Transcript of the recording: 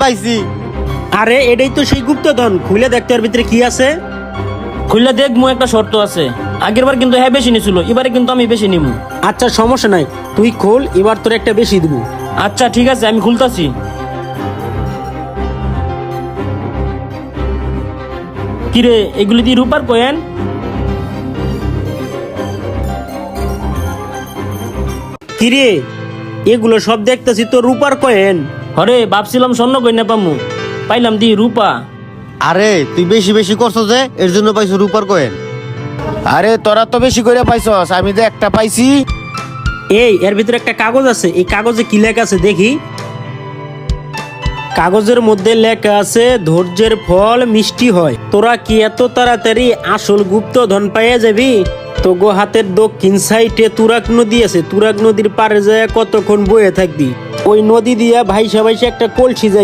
পাইছি। আরে এটাই তো সেই গুপ্তধন, খুলে দেখতে ওর ভিতরে কি আছে। খুললে দেখবো, একটা শর্ত আছে। আগের বার কিন্তু হ্যাঁ বেশি নিছিল, এবারে কিন্তু আমি বেশি নিমু। আচ্ছা সমস্যা নাই, তুই খোল, এবার তোর একটা বেশি দিব। আচ্ছা ঠিক আছে, আমি খুলতাছি। কিরে, এগুলি দিয়ে রূপার কয়েন? কিরে, এগুলো সব দেখতেছি তো রূপার কয়েন। হরে, ভাবছিলাম স্বর্ণ কইন না পামু, পাইলাম দি রূপা। আরে তুই বেশি বেশি করছো যে, এর জন্য পাইছো রূপার কয়েন। আরে তোরা তো বেশি করে পাইছস, আমি তো একটা পাইছি। এই এর ভিতরে একটা কাগজ আছে, এই কাগজে কি লেখা আছে দেখি। কাগজের মধ্যে লেখা আছে ধৈর্যের ফল মিষ্টি হয়। তোরা কি এত তাড়াতাড়ি আসল গুপ্তধন পাইয়া যাবি? তো গো হাতের দক্ষিণ সাইডে তুরাগ নদী আছে, তুরাগ নদীর পারে যায় কতক্ষণ বয়ে থাকবি। ওই নদী দিয়া ভাইসা ভাইসা একটা কলসি যায়।